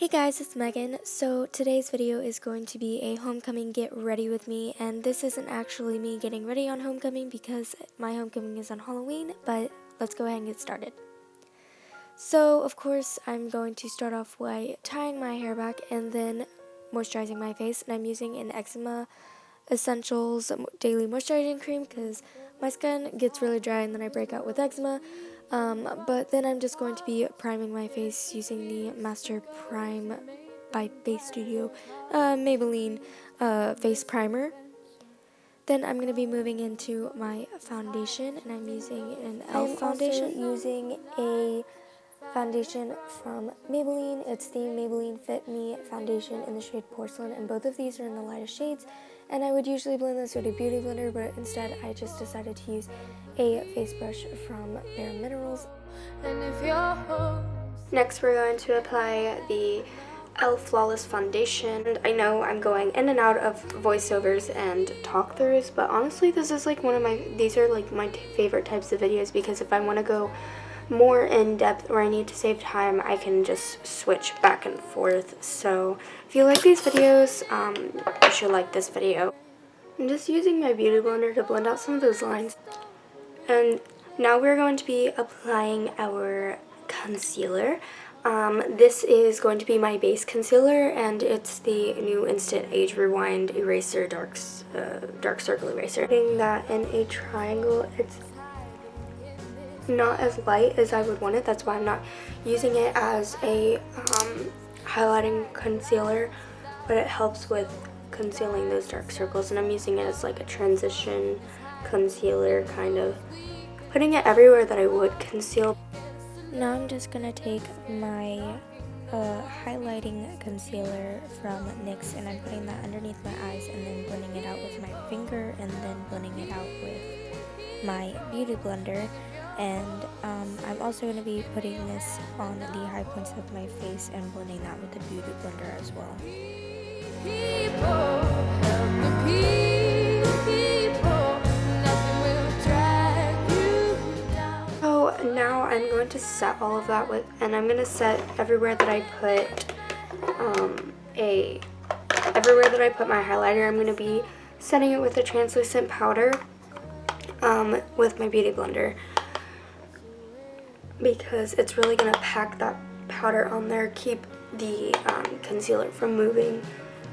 Hey guys, it's Megan. So today's video is going to be a homecoming get ready with me, and this isn't actually me getting ready on homecoming because my homecoming is on Halloween, but let's go ahead and get started. So of course I'm going to start off by tying my hair back and then moisturizing my face, and I'm using an Eczema Essentials Daily Moisturizing Cream because my skin gets really dry and then I break out with eczema. But then I'm just going to be priming my face using the Master Prime by Face Studio Maybelline face primer. Then I'm going to be moving into my foundation, and I'm using an e.l.f. foundation. I'm also using a foundation from Maybelline. It's the Maybelline Fit Me foundation in the shade Porcelain, and both of these are in the lightest shades. And I would usually blend this with a beauty blender, but instead I just decided to use a face brush from Bare Minerals. Next we're going to apply the e.l.f. Flawless Foundation. And I know I'm going in and out of voiceovers and talk throughs, but honestly this is like these are like my favorite types of videos, because if I want to go more in depth or I need to save time, I can just switch back and forth. So if you like these videos, you should like this video. I'm just using my beauty blender to blend out some of those lines. And now we're going to be applying our concealer. This is going to be my base concealer, and it's the new Instant Age Rewind Eraser Dark Circle Eraser. Putting that in a triangle, it's not as light as I would want it. That's why I'm not using it as a highlighting concealer, but it helps with concealing those dark circles, and I'm using it as like a transition concealer, kind of putting it everywhere that I would conceal. Now I'm just gonna take my highlighting concealer from NYX, and I'm putting that underneath my eyes and then blending it out with my finger and then blending it out with my beauty blender. And I'm also going to be putting this on the high points of my face and blending that with the beauty blender as well. So now I'm going to set all of that and I'm going to set everywhere that I put my highlighter. I'm going to be setting it with a translucent powder with my beauty blender, because it's really going to pack that powder on there, keep the concealer from moving.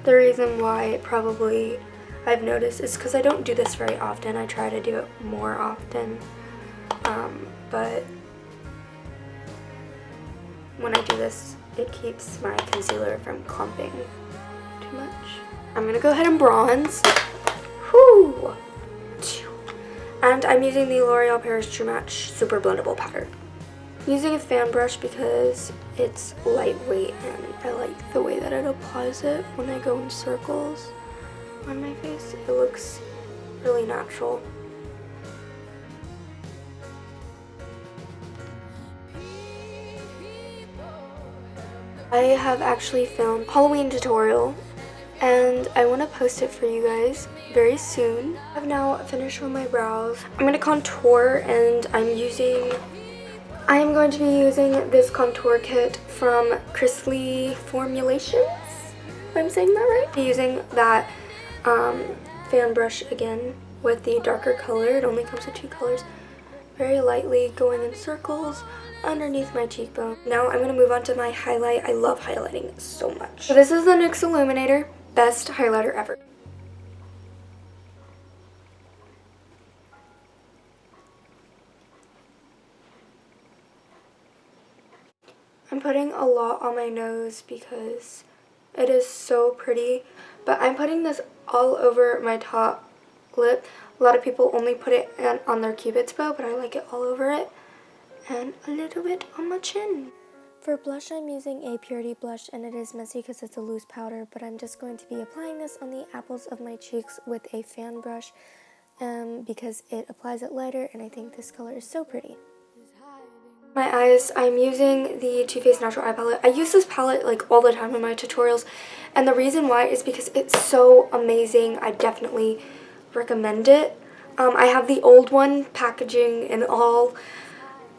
The reason why probably I've noticed is because I don't do this very often. I try to do it more often, but when I do this, it keeps my concealer from clumping too much. I'm going to go ahead and bronze. Whoo! And I'm using the L'Oreal Paris True Match Super Blendable Powder. I'm using a fan brush because it's lightweight and I like the way that it applies it when I go in circles on my face. It looks really natural. I have actually filmed a Halloween tutorial and I want to post it for you guys very soon. I've now finished with my brows. I'm going to contour, and I am going to be using this contour kit from Chrisley Formulations, if I'm saying that right. I'm using that fan brush again with the darker color. It only comes in 2 colors. Very lightly going in circles underneath my cheekbone. Now I'm going to move on to my highlight. I love highlighting so much. So this is the NYX Illuminator. Best highlighter ever. I'm putting a lot on my nose because it is so pretty, but I'm putting this all over my top lip. A lot of people only put it on their cupid's bow, but I like it all over it, and a little bit on my chin. For blush, I'm using a Purity blush, and it is messy because it's a loose powder, but I'm just going to be applying this on the apples of my cheeks with a fan brush because it applies it lighter, and I think this color is so pretty. My eyes, I'm using the Too Faced Natural Eye Palette. I use this palette like all the time in my tutorials, and the reason why is because it's so amazing. I definitely recommend it. I have the old one, packaging and all,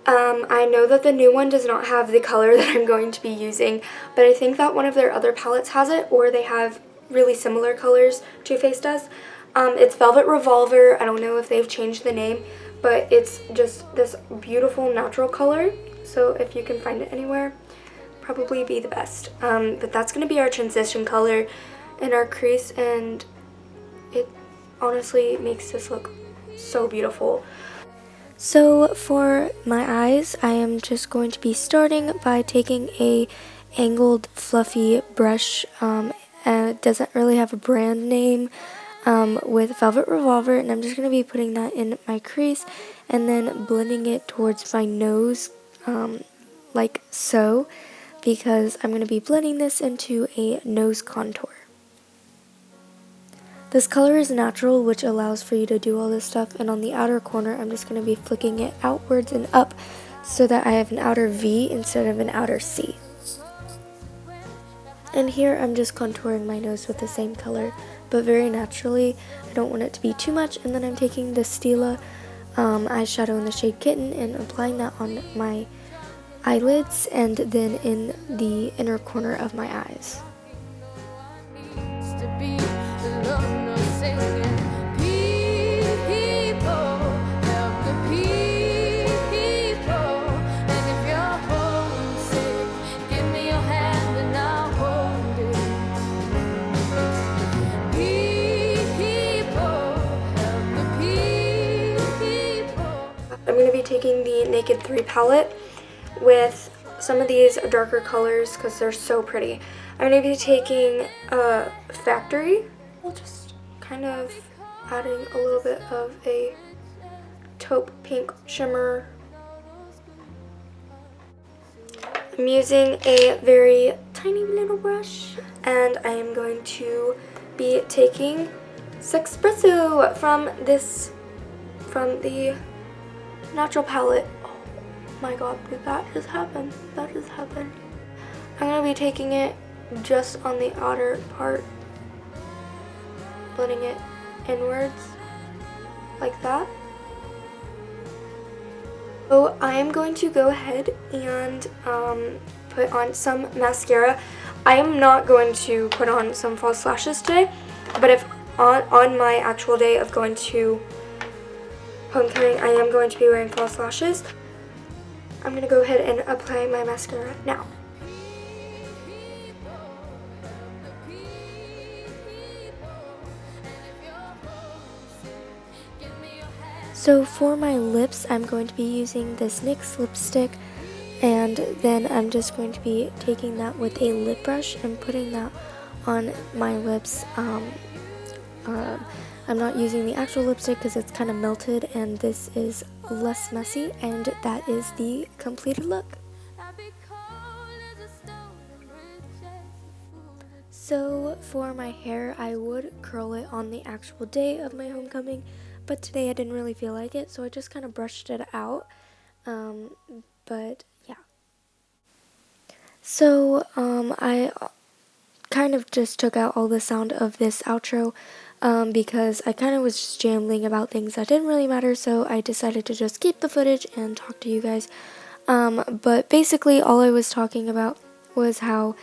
I know that the new one does not have the color that I'm going to be using, but I think that one of their other palettes has it, or they have really similar colors Too Faced does. It's Velvet Revolver. I don't know if they've changed the name, but it's just this beautiful natural color. So if you can find it anywhere, probably be the best. But that's going to be our transition color in our crease, and it honestly makes this look so beautiful. So for my eyes, I am just going to be starting by taking a angled fluffy brush. It doesn't really have a brand name, with Velvet Revolver, and I'm just going to be putting that in my crease and then blending it towards my nose, like so, because I'm going to be blending this into a nose contour. This color is natural, which allows for you to do all this stuff, and on the outer corner I'm just going to be flicking it outwards and up so that I have an outer V instead of an outer C. And here I'm just contouring my nose with the same color, but very naturally. I don't want it to be too much, and then I'm taking the Stila eyeshadow in the shade Kitten and applying that on my eyelids and then in the inner corner of my eyes. I'm going to be taking the Naked 3 palette with some of these darker colors because they're so pretty. I'm going to be taking Factory. We'll just kind of adding a little bit of a taupe pink shimmer. I'm using a very tiny little brush, and I am going to be taking Sexpresso from the natural palette. Oh my god, did that just happen? That just happened. I'm going to be taking it just on the outer part, blending it inwards like that. So I am going to go ahead and put on some mascara. I am not going to put on some false lashes today, but if on my actual day of going to homecoming, I am going to be wearing false lashes. I'm going to go ahead and apply my mascara now. So for my lips, I'm going to be using this NYX lipstick, and then I'm just going to be taking that with a lip brush and putting that on my lips. I'm not using the actual lipstick because it's kind of melted, and this is less messy, and that is the completed look. So for my hair, I would curl it on the actual day of my homecoming, but today I didn't really feel like it, so I just kind of brushed it out. But yeah. So I kind of just took out all the sound of this outro because I kind of was just rambling about things that didn't really matter, so I decided to just keep the footage and talk to you guys. But basically all I was talking about was how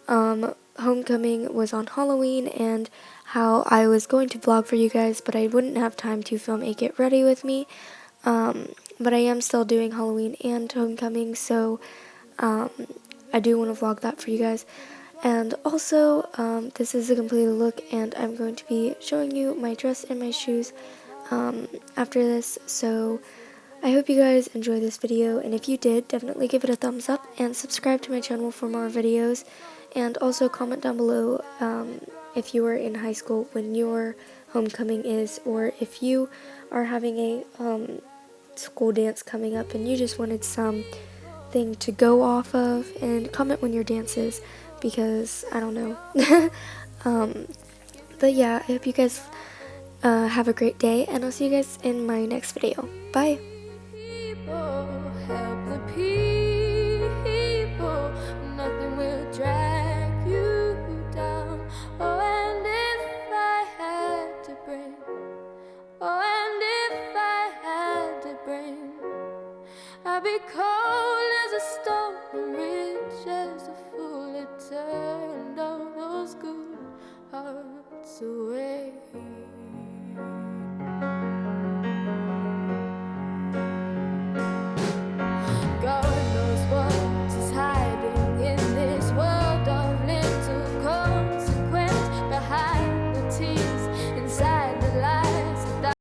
homecoming was on Halloween and how I was going to vlog for you guys, but I wouldn't have time to film a Get Ready With Me. But I am still doing Halloween and homecoming, so I do want to vlog that for you guys. And also, this is a completed look, and I'm going to be showing you my dress and my shoes after this. So I hope you guys enjoyed this video, and if you did, definitely give it a thumbs up and subscribe to my channel for more videos. And also comment down below if you were in high school when your homecoming is, or if you are having a school dance coming up and you just wanted something to go off of, and comment when your dance is, because I don't know. But yeah, I hope you guys have a great day, and I'll see you guys in my next video. Bye! Because deserve.